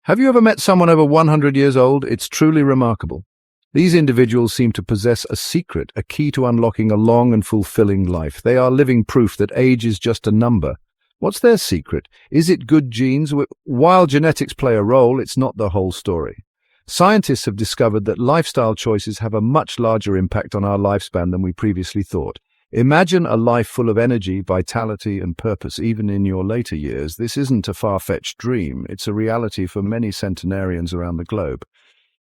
Have you ever met someone over 100 years old? It's truly remarkable. These individuals seem to possess a secret, a key to unlocking a long and fulfilling life. They are living proof that age is just a number. What's their secret? Is it good genes? While genetics play a role, it's not the whole story. Scientists have discovered that lifestyle choices have a much larger impact on our lifespan than we previously thought. Imagine a life full of energy, vitality, and purpose, even in your later years. This isn't a far-fetched dream. It's a reality for many centenarians around the globe.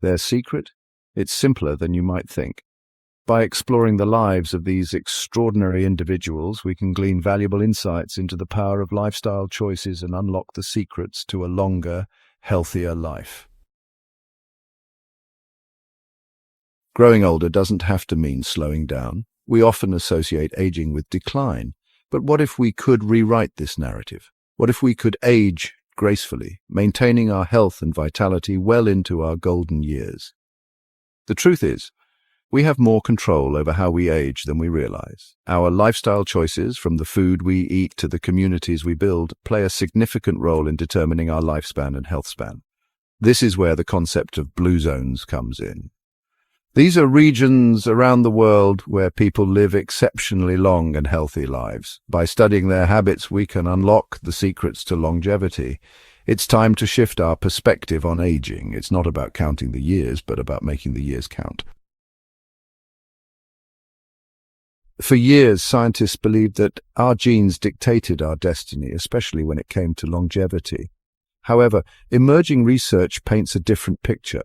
Their secret? It's simpler than you might think. By exploring the lives of these extraordinary individuals, we can glean valuable insights into the power of lifestyle choices and unlock the secrets to a longer, healthier life. Growing older doesn't have to mean slowing down. We often associate aging with decline. But what if we could rewrite this narrative? What if we could age gracefully, maintaining our health and vitality well into our golden years? The truth is, we have more control over how we age than we realize. Our lifestyle choices, from the food we eat to the communities we build, play a significant role in determining our lifespan and health span. This is where the concept of blue zones comes in. These are regions around the world where people live exceptionally long and healthy lives. By studying their habits, we can unlock the secrets to longevity. It's time to shift our perspective on aging. It's not about counting the years, but about making the years count. For years, scientists believed that our genes dictated our destiny, especially when it came to longevity. However, emerging research paints a different picture.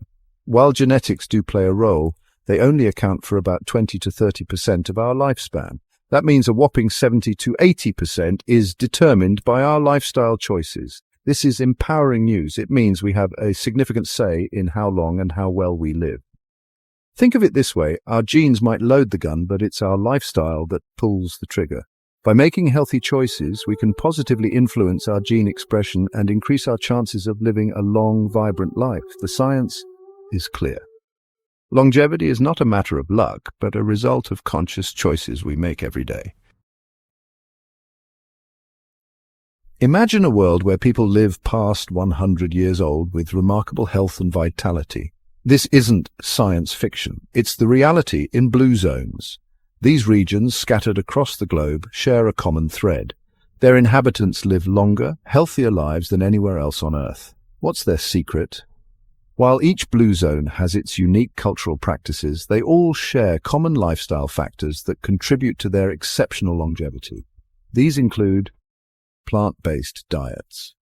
While genetics do play a role, they only account for about 20 to 30% of our lifespan. That means a whopping 70 to 80% is determined by our lifestyle choices. This is empowering news. It means we have a significant say in how long and how well we live. Think of it this way: our genes might load the gun, but it's our lifestyle that pulls the trigger. By making healthy choices, we can positively influence our gene expression and increase our chances of living a long, vibrant life. The science is clear. Longevity is not a matter of luck, but a result of conscious choices we make every day. Imagine a world where people live past 100 years old with remarkable health and vitality. This isn't science fiction. It's the reality in blue zones. These regions, scattered across the globe, share a common thread. Their inhabitants live longer, healthier lives than anywhere else on Earth. What's their secret? While each blue zone has its unique cultural practices, they all share common lifestyle factors that contribute to their exceptional longevity. These include plant-based diets.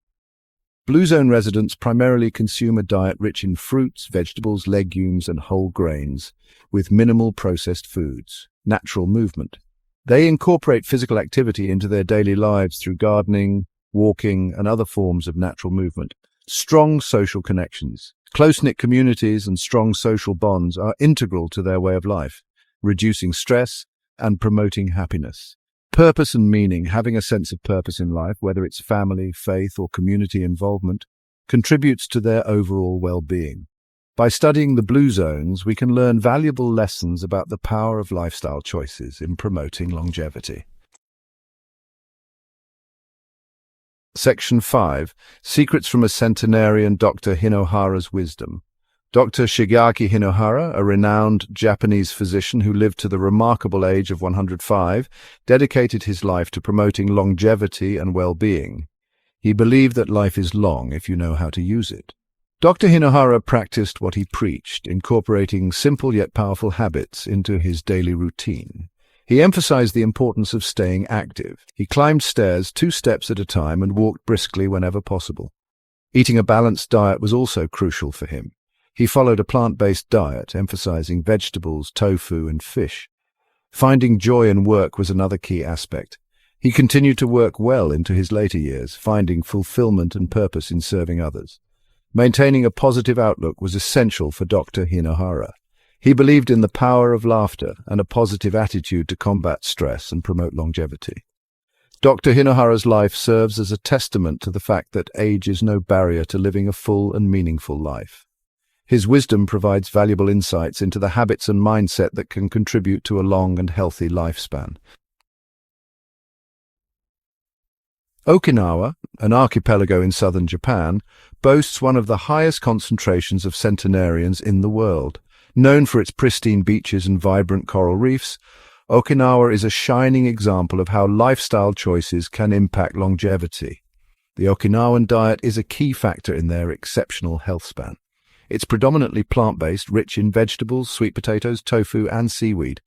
Blue zone residents primarily consume a diet rich in fruits, vegetables, legumes, and whole grains, with minimal processed foods. Natural movement. They incorporate physical activity into their daily lives through gardening, walking, and other forms of natural movement. Strong social connections. Close-knit communities and strong social bonds are integral to their way of life, reducing stress and promoting happiness. Purpose and meaning. Having a sense of purpose in life, whether it's family, faith, or community involvement, contributes to their overall well-being. By studying the blue zones, we can learn valuable lessons about the power of lifestyle choices in promoting longevity. Section 5. Secrets from a Centenarian, Dr. Hinohara's Wisdom. Dr. Shigeaki Hinohara, a renowned Japanese physician who lived to the remarkable age of 105, dedicated his life to promoting longevity and well-being. He believed that life is long if you know how to use it. Dr. Hinohara practiced what he preached, incorporating simple yet powerful habits into his daily routine. He emphasized the importance of staying active. He climbed stairs 2 steps at a time and walked briskly whenever possible. Eating a balanced diet was also crucial for him. He followed a plant-based diet, emphasizing vegetables, tofu, and fish. Finding joy in work was another key aspect. He continued to work well into his later years, finding fulfillment and purpose in serving others. Maintaining a positive outlook was essential for Dr. Hinohara. He believed in the power of laughter and a positive attitude to combat stress and promote longevity. Dr. Hinohara's life serves as a testament to the fact that age is no barrier to living a full and meaningful life. His wisdom provides valuable insights into the habits and mindset that can contribute to a long and healthy lifespan. Okinawa, an archipelago in southern Japan, boasts one of the highest concentrations of centenarians in the world. Known for its pristine beaches and vibrant coral reefs, Okinawa is a shining example of how lifestyle choices can impact longevity. The Okinawan diet is a key factor in their exceptional health span. It's predominantly plant-based, rich in vegetables, sweet potatoes, tofu, and seaweed.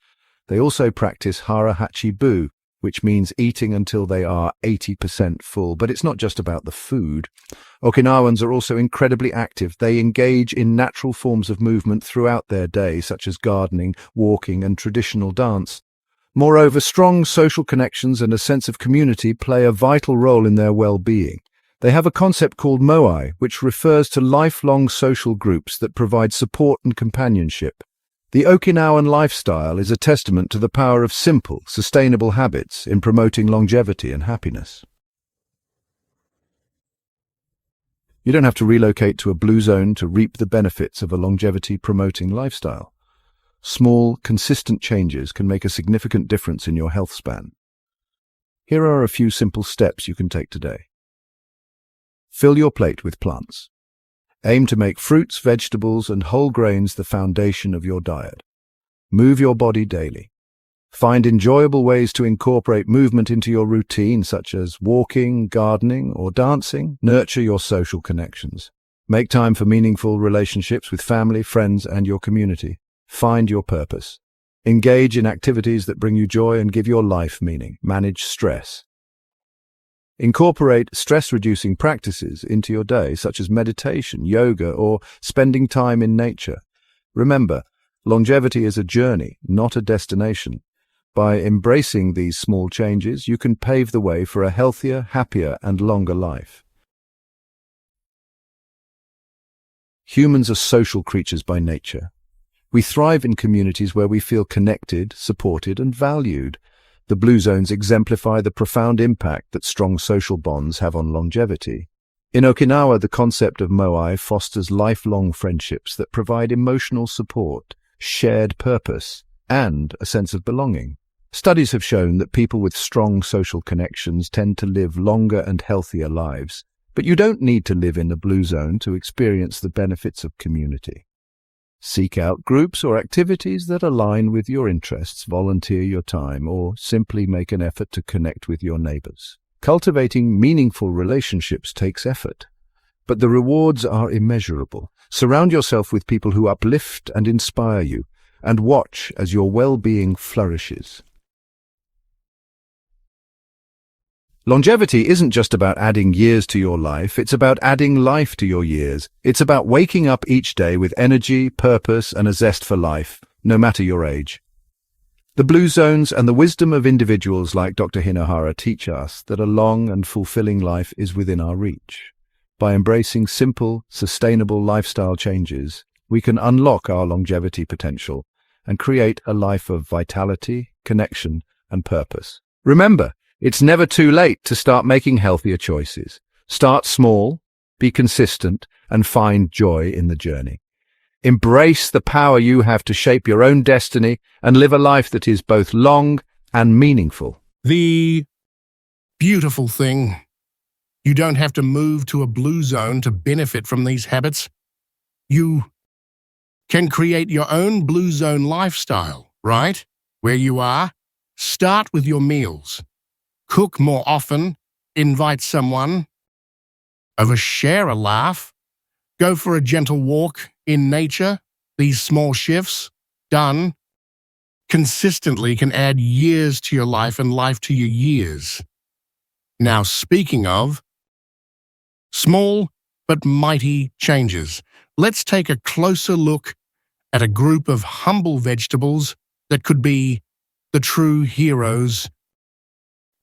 They also practice hara hachi-bu, which means eating until they are 80% full. But it's not just about the food. Okinawans are also incredibly active. They engage in natural forms of movement throughout their day, such as gardening, walking, and traditional dance. Moreover, strong social connections and a sense of community play a vital role in their well-being. They have a concept called moai, which refers to lifelong social groups that provide support and companionship. The Okinawan lifestyle is a testament to the power of simple, sustainable habits in promoting longevity and happiness. You don't have to relocate to a blue zone to reap the benefits of a longevity-promoting lifestyle. Small, consistent changes can make a significant difference in your health span. Here are a few simple steps you can take today. Fill your plate with plants. Aim to make fruits, vegetables, and whole grains the foundation of your diet. Move your body daily. Find enjoyable ways to incorporate movement into your routine, such as walking, gardening, or dancing. Nurture your social connections. Make time for meaningful relationships with family, friends, and your community. Find your purpose. Engage in activities that bring you joy and give your life meaning. Manage stress. Incorporate stress-reducing practices into your day, such as meditation, yoga, or spending time in nature. Remember, longevity is a journey, not a destination. By embracing these small changes, you can pave the way for a healthier, happier, and longer life. Humans are social creatures by nature. We thrive in communities where we feel connected, supported, and valued. The Blue Zones exemplify the profound impact that strong social bonds have on longevity. In Okinawa, the concept of moai fosters lifelong friendships that provide emotional support, shared purpose, and a sense of belonging. Studies have shown that people with strong social connections tend to live longer and healthier lives. But you don't need to live in the Blue Zone to experience the benefits of community. Seek out groups or activities that align with your interests, volunteer your time, or simply make an effort to connect with your neighbors. Cultivating meaningful relationships takes effort, but the rewards are immeasurable. Surround yourself with people who uplift and inspire you, and watch as your well-being flourishes. Longevity isn't just about adding years to your life, it's about adding life to your years. It's about waking up each day with energy, purpose, and a zest for life, no matter your age. The Blue Zones and the wisdom of individuals like Dr. Hinohara teach us that a long and fulfilling life is within our reach. By embracing simple, sustainable lifestyle changes, we can unlock our longevity potential and create a life of vitality, connection, and purpose. Remember, it's never too late to start making healthier choices. Start small, be consistent, and find joy in the journey. Embrace the power you have to shape your own destiny and live a life that is both long and meaningful. The beautiful thing, you don't have to move to a blue zone to benefit from these habits. You can create your own blue zone lifestyle, right? Where you are, start with your meals. Cook more often, invite someone, overshare a laugh, go for a gentle walk in nature. These small shifts, done consistently, can add years to your life and life to your years. Now, speaking of small but mighty changes, let's take a closer look at a group of humble vegetables that could be the true heroes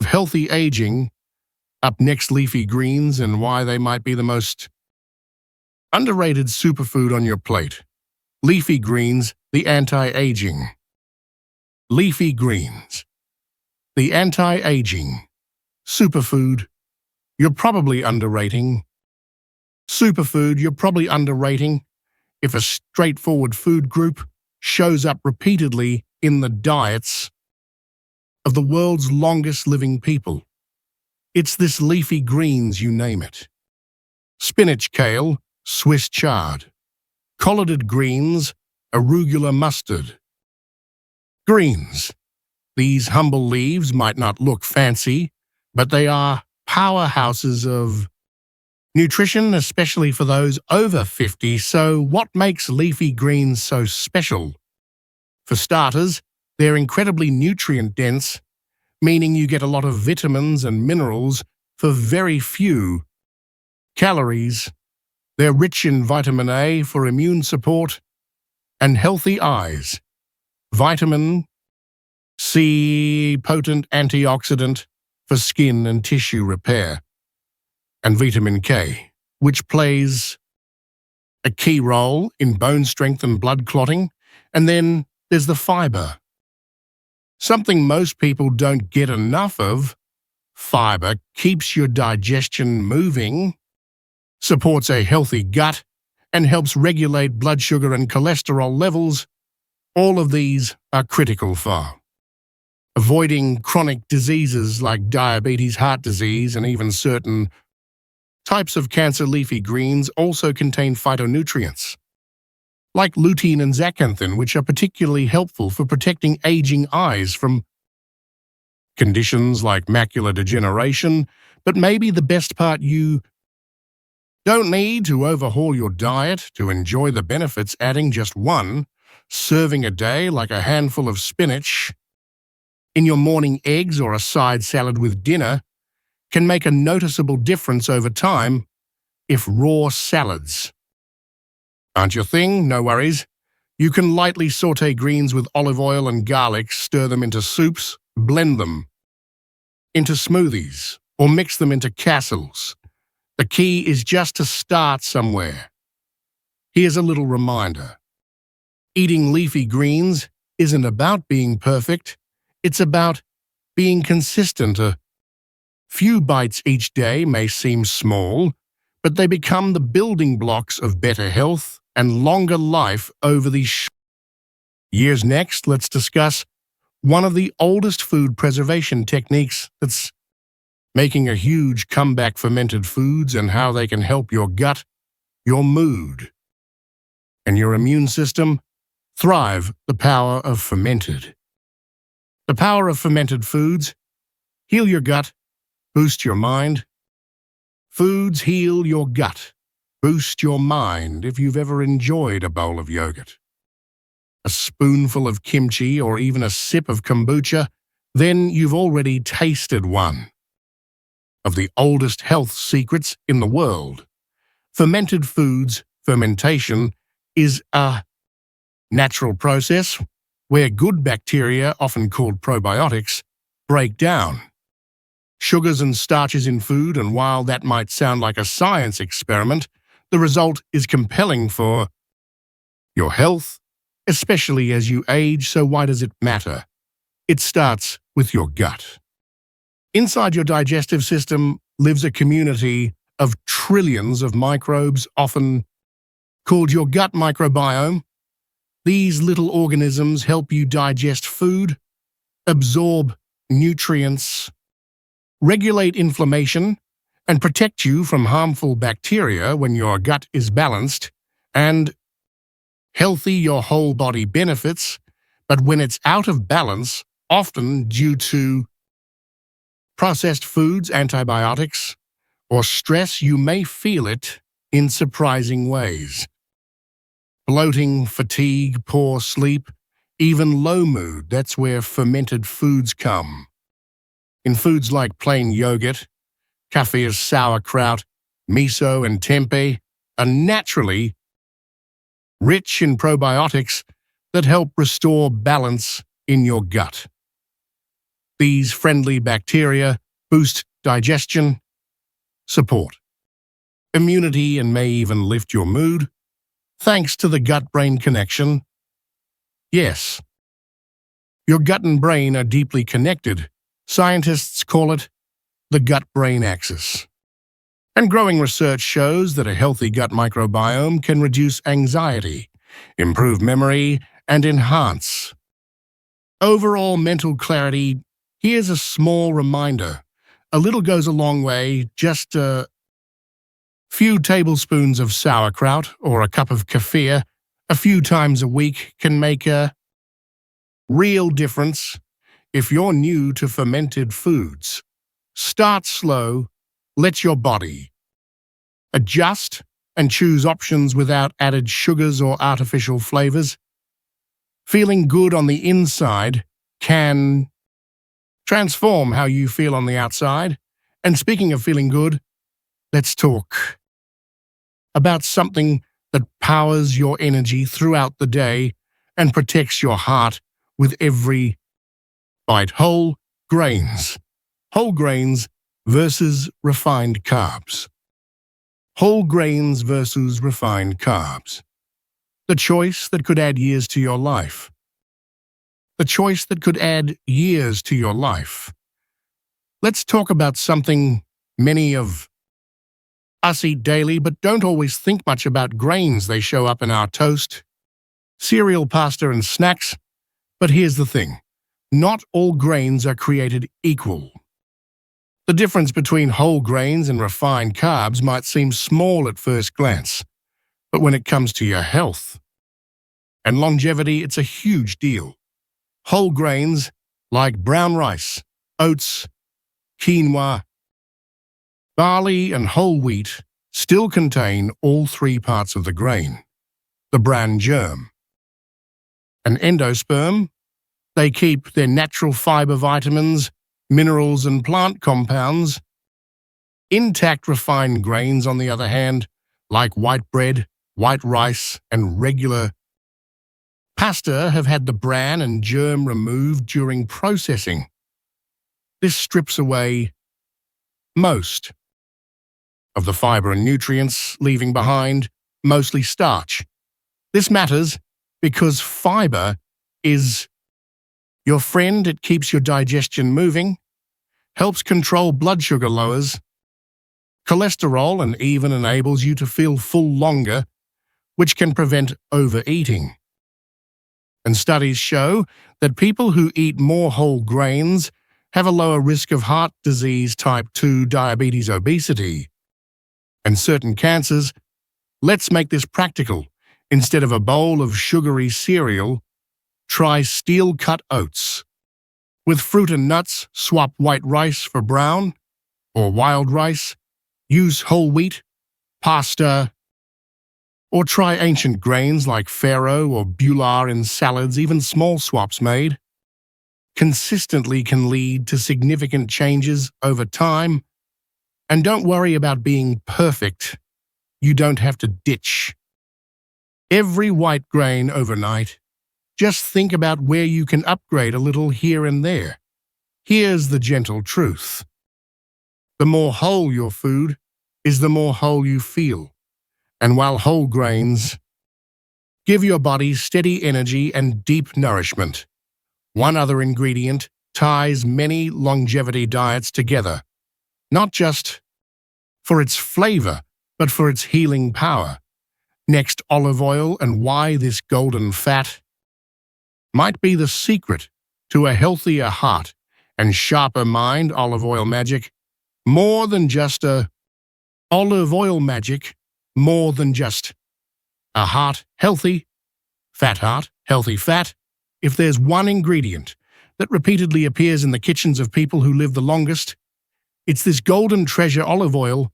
of healthy aging. Up next, leafy greens and why they might be the most underrated superfood on your plate. Leafy greens, the anti-aging. Leafy greens, the anti-aging superfood you're probably underrating. Superfood you're probably underrating if a straightforward food group shows up repeatedly in the diets of the world's longest living people. It's this leafy greens, you name it. spinach kale, Swiss chard, collarded greens, arugula mustard. Greens. These humble leaves might not look fancy, but they are powerhouses of nutrition, especially for those over 50. So what makes leafy greens so special? For starters, they're incredibly nutrient-dense, meaning you get a lot of vitamins and minerals for very few calories. They're rich in vitamin A for immune support and healthy eyes. Vitamin C, potent antioxidant for skin and tissue repair. And vitamin K, which plays a key role in bone strength and blood clotting. And then there's the fiber. Something most people don't get enough of. Fiber keeps your digestion moving, supports a healthy gut, and helps regulate blood sugar and cholesterol levels. All of these are critical for avoiding chronic diseases like diabetes, heart disease, and even certain types of cancer. Leafy greens also contain phytonutrients, like lutein and zeaxanthin, which are particularly helpful for protecting aging eyes from conditions like macular degeneration. But maybe the best part, you don't need to overhaul your diet to enjoy the benefits. Adding just one serving a day, like a handful of spinach, in your morning eggs or a side salad with dinner, can make a noticeable difference over time. If raw salads aren't your thing, no worries. You can lightly saute greens with olive oil and garlic, stir them into soups, blend them into smoothies, or mix them into casseroles. The key is just to start somewhere. Here's a little reminder. Eating leafy greens isn't about being perfect. It's about being consistent. A few bites each day may seem small, but they become the building blocks of better health and longer life over the years. Next, let's discuss one of the oldest food preservation techniques that's making a huge comeback: fermented foods and how they can help your gut, your mood, and your immune system thrive. The power of fermented. The power of fermented foods: heal your gut, boost your mind. Foods heal your gut, boost your mind. If you've ever enjoyed a bowl of yogurt, a spoonful of kimchi, or even a sip of kombucha, then you've already tasted one of the oldest health secrets in the world. Fermented foods. Fermentation is a natural process where good bacteria, often called probiotics, break down sugars and starches in food. And while that might sound like a science experiment, the result is compelling for your health, especially as you age. So why does it matter? It starts with your gut. Inside your digestive system lives a community of trillions of microbes, often called your gut microbiome. These little organisms help you digest food, absorb nutrients, regulate inflammation, and protect you from harmful bacteria. When your gut is balanced and healthy, your whole body benefits. But when it's out of balance, often due to processed foods, antibiotics, or stress, you may feel it in surprising ways. Bloating, fatigue, poor sleep, even low mood. That's where fermented foods come. In foods like plain yogurt, kefir, sauerkraut, miso, and tempeh are naturally rich in probiotics that help restore balance in your gut. These friendly bacteria boost digestion, support immunity, and may even lift your mood, thanks to the gut-brain connection. Yes, your gut and brain are deeply connected. Scientists call it the gut-brain axis. And growing research shows that a healthy gut microbiome can reduce anxiety, improve memory, and enhance overall mental clarity. Here's a small reminder. A little goes a long way. Just Few tablespoons of sauerkraut or a cup of kefir a few times a week can make a real difference. If you're new to fermented foods, start slow, let your body adjust and choose options without added sugars or artificial flavors. Feeling good on the inside can transform how you feel on the outside. And speaking of feeling good, let's talk about something that powers your energy throughout the day and protects your heart with every bite. Whole grains. Whole grains versus refined carbs. Whole grains versus refined carbs. The choice that could add years to your life. The choice that could add years to your life. Let's talk about something many of us eat daily but don't always think much about: grains. They show up in our toast, cereal, pasta, and snacks. But here's the thing. Not all grains are created equal. The difference between whole grains and refined carbs might seem small at first glance, but when it comes to your health and longevity, it's a huge deal. Whole grains like brown rice, oats, quinoa, barley, and whole wheat still contain all three parts of the grain: the bran germ and endosperm. They keep their natural fiber, vitamins, minerals, and plant compounds intact. Refined grains, on the other hand, like white bread, white rice, and regular pasta, have had the bran and germ removed during processing. This strips away most of the fiber and nutrients, leaving behind mostly starch. This matters because fiber is your friend. It keeps your digestion moving, helps control blood sugar, lowers cholesterol, and even enables you to feel full longer, which can prevent overeating. And studies show that people who eat more whole grains have a lower risk of heart disease, type 2 diabetes, obesity, and certain cancers. Let's make this practical. Instead of a bowl of sugary cereal, try steel-cut oats. With fruit and nuts, swap white rice for brown or wild rice. Use whole wheat, pasta, or try ancient grains like farro or bular in salads. Even small swaps made consistently can lead to significant changes over time. And don't worry about being perfect. You don't have to ditch every white grain overnight. Just think about where you can upgrade a little here and there. Here's the gentle truth. The more whole your food is, the more whole you feel. And while whole grains give your body steady energy and deep nourishment, one other ingredient ties many longevity diets together, not just for its flavor, but for its healing power. Next, olive oil, and why this golden fat might be the secret to a healthier heart and sharper mind. Olive oil magic. More than just a olive oil magic, more than just a heart. Healthy heart, healthy fat. If there's one ingredient that repeatedly appears in the kitchens of people who live the longest, it's this golden treasure, olive oil.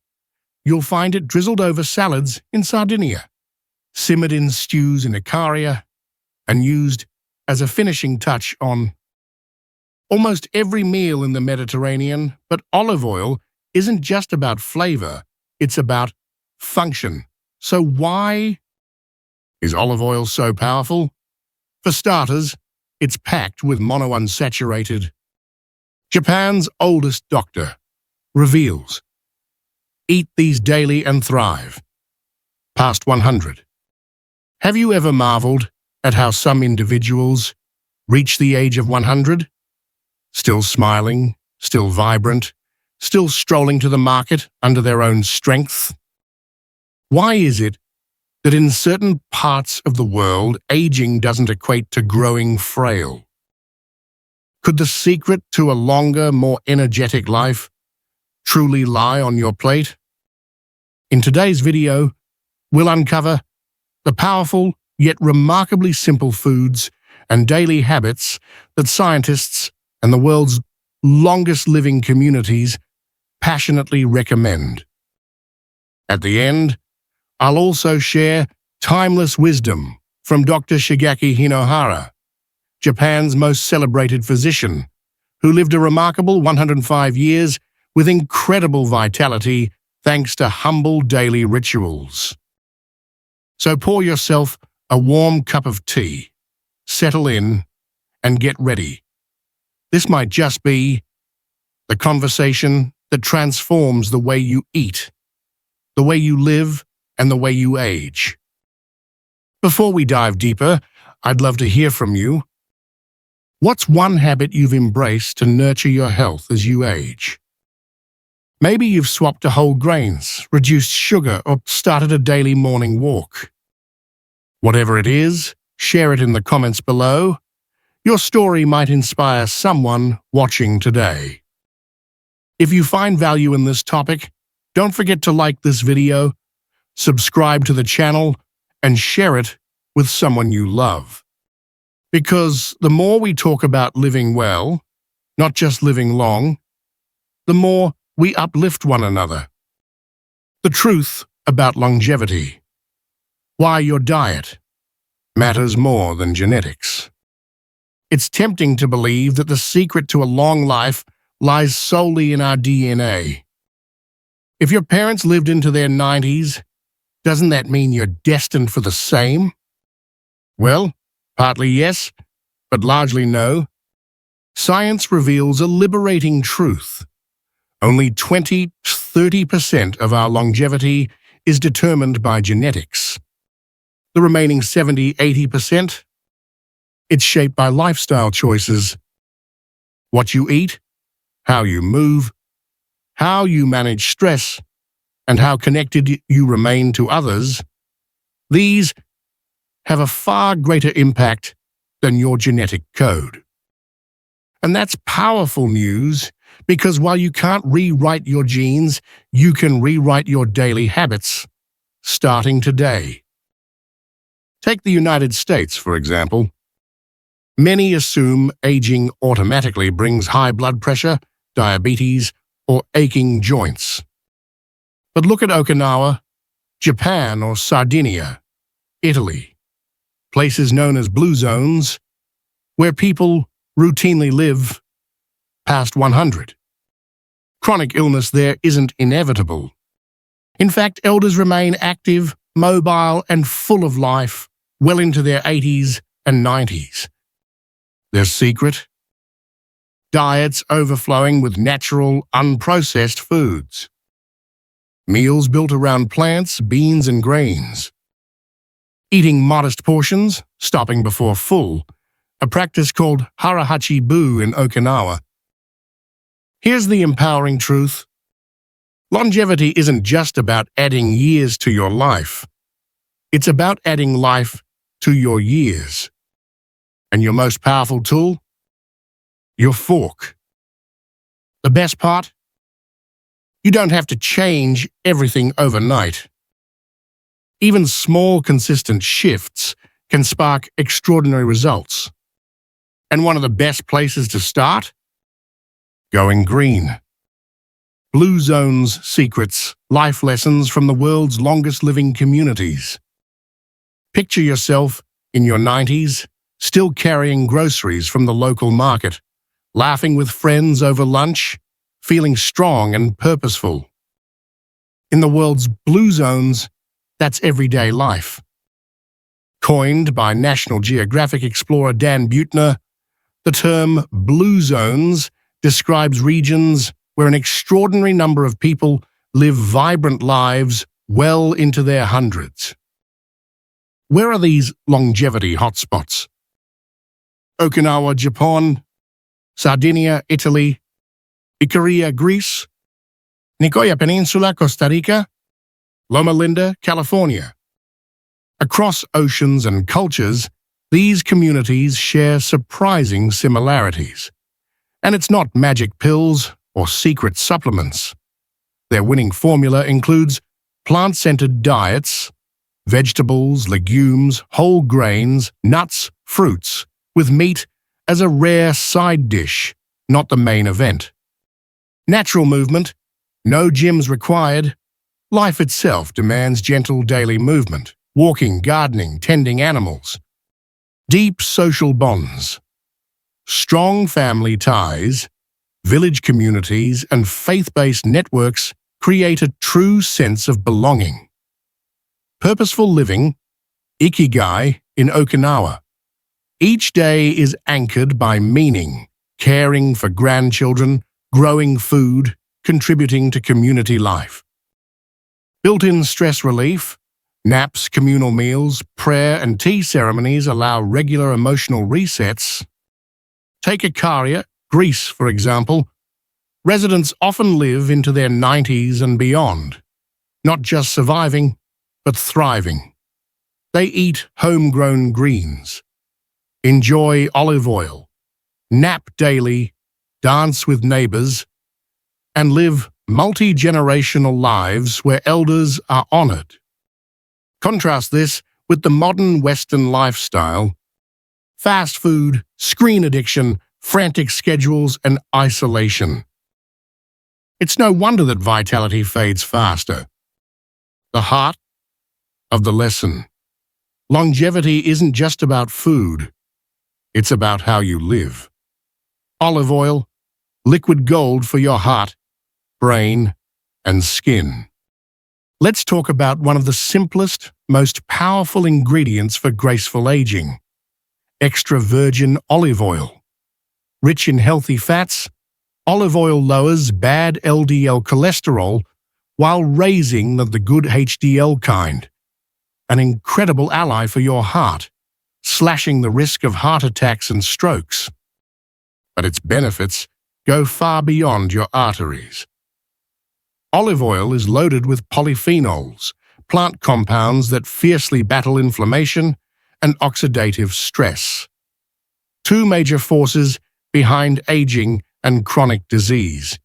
You'll find it drizzled over salads in Sardinia, simmered in stews in Icaria, and used as a finishing touch on almost every meal in the Mediterranean. But olive oil isn't just about flavor, it's about function. So why is olive oil so powerful? For starters, it's packed with monounsaturated. Japan's oldest doctor reveals, eat these daily and thrive. Past 100. Have you ever marveled at how some individuals reach the age of 100? Still smiling, still vibrant, still strolling to the market under their own strength? Why is it that in certain parts of the world, aging doesn't equate to growing frail? Could the secret to a longer, more energetic life truly lie on your plate? In today's video, we'll uncover the powerful yet remarkably simple foods and daily habits that scientists and the world's longest living communities passionately recommend. At the end, I'll also share timeless wisdom from Dr. Shigeaki Hinohara, Japan's most celebrated physician, who lived a remarkable 105 years with incredible vitality thanks to humble daily rituals. So pour yourself a warm cup of tea, settle in, and get ready. This might just be the conversation that transforms the way you eat, the way you live, and the way you age. Before we dive deeper, I'd love to hear from you. What's one habit you've embraced to nurture your health as you age? Maybe you've swapped to whole grains, reduced sugar, or started a daily morning walk. Whatever it is, share it in the comments below. Your story might inspire someone watching today. If you find value in this topic, don't forget to like this video, subscribe to the channel, and share it with someone you love. Because the more we talk about living well, not just living long, the more we uplift one another. The truth about longevity. Why your diet matters more than genetics. It's tempting to believe that the secret to a long life lies solely in our DNA. If your parents lived into their 90s, doesn't that mean you're destined for the same? Well, partly yes, but largely no. Science reveals a liberating truth. Only 20–30% of our longevity is determined by genetics. The remaining 70–80%, it's shaped by lifestyle choices. What you eat, how you move, how you manage stress, and how connected you remain to others, these have a far greater impact than your genetic code. And that's powerful news, because while you can't rewrite your genes, you can rewrite your daily habits, starting today. Take the United States, for example. Many assume aging automatically brings high blood pressure, diabetes, or aching joints. But look at Okinawa, Japan, or Sardinia, Italy, places known as blue zones, where people routinely live past 100. Chronic illness there isn't inevitable. In fact, elders remain active, mobile, and full of life well into their 80s and 90s. Their secret? Diets overflowing with natural, unprocessed foods. Meals built around plants, beans, and grains. Eating modest portions, stopping before full, a practice called harahachi-bu in Okinawa. Here's the empowering truth. Longevity isn't just about adding years to your life. It's about adding life to your years. And your most powerful tool? Your fork. The best part? You don't have to change everything overnight. Even small, consistent shifts can spark extraordinary results. And one of the best places to start? Going green. Blue Zone's secrets, life lessons from the world's longest living communities. Picture yourself in your 90s, still carrying groceries from the local market, laughing with friends over lunch, feeling strong and purposeful. In the world's blue zones, that's everyday life. Coined by National Geographic explorer Dan Buettner, the term blue zones describes regions where an extraordinary number of people live vibrant lives well into their hundreds. Where are these longevity hotspots? Okinawa, Japan, Sardinia, Italy, Icaria, Greece, Nicoya Peninsula, Costa Rica, Loma Linda, California. Across oceans and cultures, these communities share surprising similarities. And it's not magic pills or secret supplements. Their winning formula includes plant-centered diets, vegetables, legumes, whole grains, nuts, fruits, with meat as a rare side dish, not the main event. Natural movement, no gyms required. Life itself demands gentle daily movement, walking, gardening, tending animals. Deep social bonds, strong family ties, village communities, and faith-based networks create a true sense of belonging. Purposeful living, ikigai, in Okinawa. Each day is anchored by meaning, caring for grandchildren, growing food, contributing to community life. Built-in stress relief, naps, communal meals, prayer, and tea ceremonies allow regular emotional resets. Take Ikaria, Greece, for example. Residents often live into their 90s and beyond, not just surviving, but thriving. They eat homegrown greens, enjoy olive oil, nap daily, dance with neighbors, and live multi-generational lives where elders are honored. Contrast this with the modern Western lifestyle: fast food, screen addiction, frantic schedules, and isolation. It's no wonder that vitality fades faster. The heart of the lesson: longevity isn't just about food, it's about how you live. Olive oil, liquid gold for your heart, brain, and skin. Let's talk about one of the simplest, most powerful ingredients for graceful aging: extra virgin olive oil. Rich in healthy fats, olive oil lowers bad LDL cholesterol while raising the good HDL kind, an incredible ally for your heart, slashing the risk of heart attacks and strokes. But its benefits go far beyond your arteries. Olive oil is loaded with polyphenols, plant compounds that fiercely battle inflammation and oxidative stress, two major forces behind aging and chronic disease.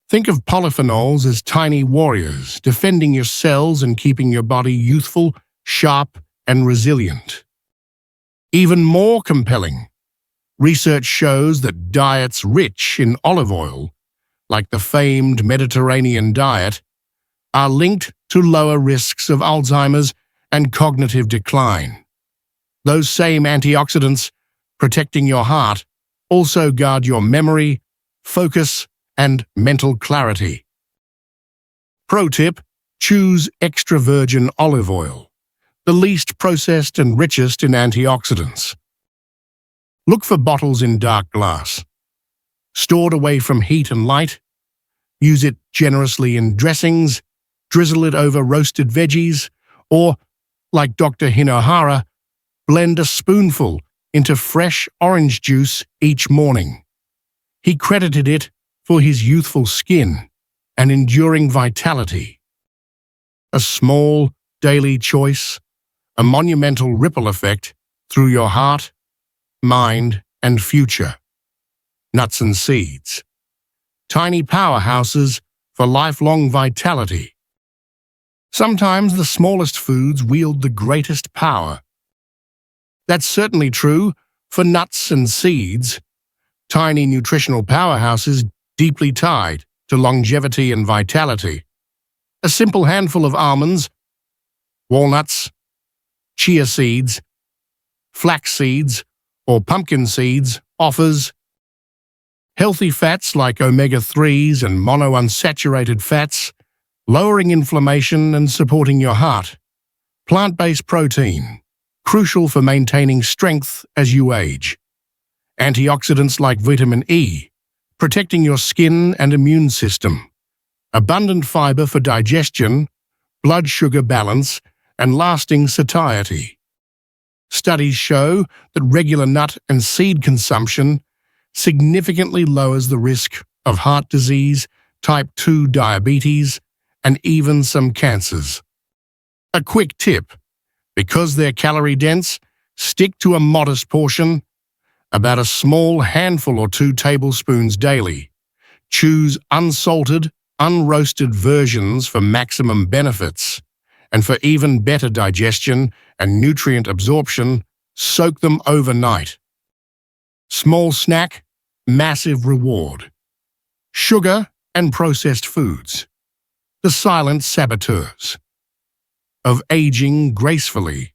Think of polyphenols as tiny warriors defending your cells and keeping your body youthful, sharp, and resilient. Even more compelling, research shows that diets rich in olive oil, like the famed Mediterranean diet, are linked to lower risks of Alzheimer's and cognitive decline. Those same antioxidants protecting your heart also guard your memory, focus, and mental clarity. Pro tip: choose extra virgin olive oil, the least processed and richest in antioxidants. Look for bottles in dark glass, stored away from heat and light. Use it generously in dressings, drizzle it over roasted veggies, or, like Dr. Hinohara, blend a spoonful into fresh orange juice each morning. He credited it for his youthful skin and enduring vitality. A small, daily choice, a monumental ripple effect through your heart, mind, and future. Nuts and seeds, tiny powerhouses for lifelong vitality. Sometimes the smallest foods wield the greatest power. That's certainly true for nuts and seeds, tiny nutritional powerhouses deeply tied to longevity and vitality. A simple handful of almonds, walnuts, chia seeds, flax seeds, or pumpkin seeds offers healthy fats like omega-3s and monounsaturated fats, lowering inflammation and supporting your heart. Plant-based protein, crucial for maintaining strength as you age. Antioxidants like vitamin E, protecting your skin and immune system. Abundant fiber for digestion, blood sugar balance, and lasting satiety. Studies show that regular nut and seed consumption significantly lowers the risk of heart disease, type 2 diabetes, and even some cancers. A quick tip: because they're calorie-dense, stick to a modest portion, about a small handful or 2 tablespoons daily. Choose unsalted, unroasted versions for maximum benefits. And for even better digestion and nutrient absorption, soak them overnight. Small snack, massive reward. Sugar and processed foods, the silent saboteurs of aging gracefully.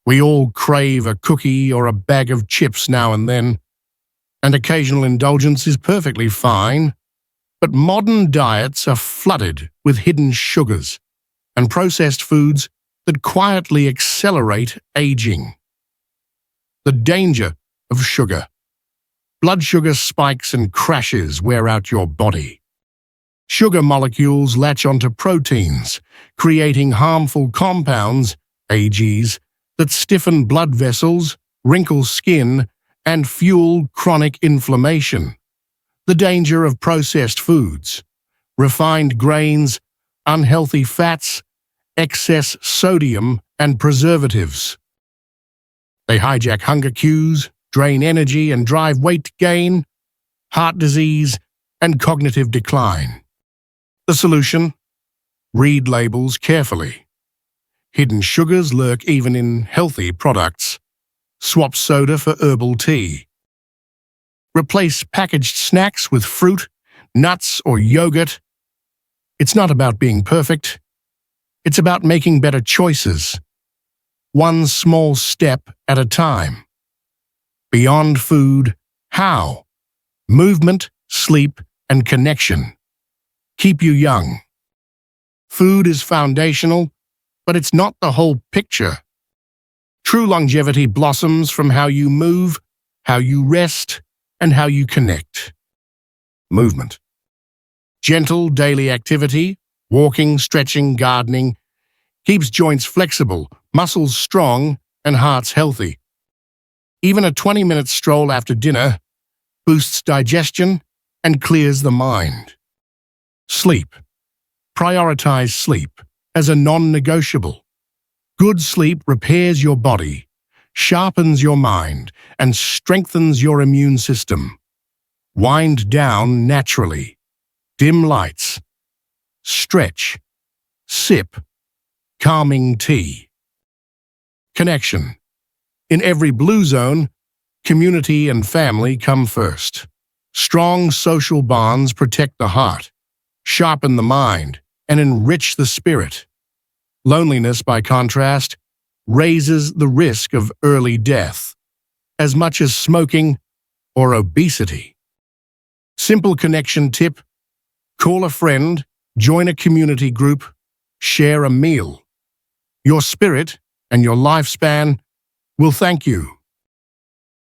We all crave a cookie or a bag of chips now and then, and occasional indulgence is perfectly fine, but modern diets are flooded with hidden sugars and processed foods that quietly accelerate aging. The danger of sugar. Blood sugar spikes and crashes wear out your body. Sugar molecules latch onto proteins, creating harmful compounds, AGs, that stiffen blood vessels, wrinkle skin, and fuel chronic inflammation. The danger of processed foods. Refined grains, unhealthy fats, excess sodium, and preservatives. They hijack hunger cues, drain energy, and drive weight gain, heart disease, and cognitive decline. The solution? Read labels carefully. Hidden sugars lurk even in healthy products. Swap soda for herbal tea. Replace packaged snacks with fruit, nuts, or yogurt. It's not about being perfect. It's about making better choices. One small step at a time. Beyond food, how? Movement, sleep, and connection. Keep you young. Food is foundational, but it's not the whole picture. True longevity blossoms from how you move, how you rest, and how you connect. Movement. Gentle daily activity, walking, stretching, gardening, keeps joints flexible, muscles strong, and hearts healthy. Even a 20-minute stroll after dinner boosts digestion and clears the mind. Sleep. Prioritize sleep as a non-negotiable. Good sleep repairs your body, sharpens your mind, and strengthens your immune system. Wind down naturally. Dim lights. Stretch. Sip. Calming tea. Connection. In every blue zone, community and family come first. Strong social bonds protect the heart, sharpen the mind, and enrich the spirit. Loneliness, by contrast, raises the risk of early death, as much as smoking or obesity. Simple connection tip: call a friend, join a community group, share a meal. Your spirit and your lifespan will thank you.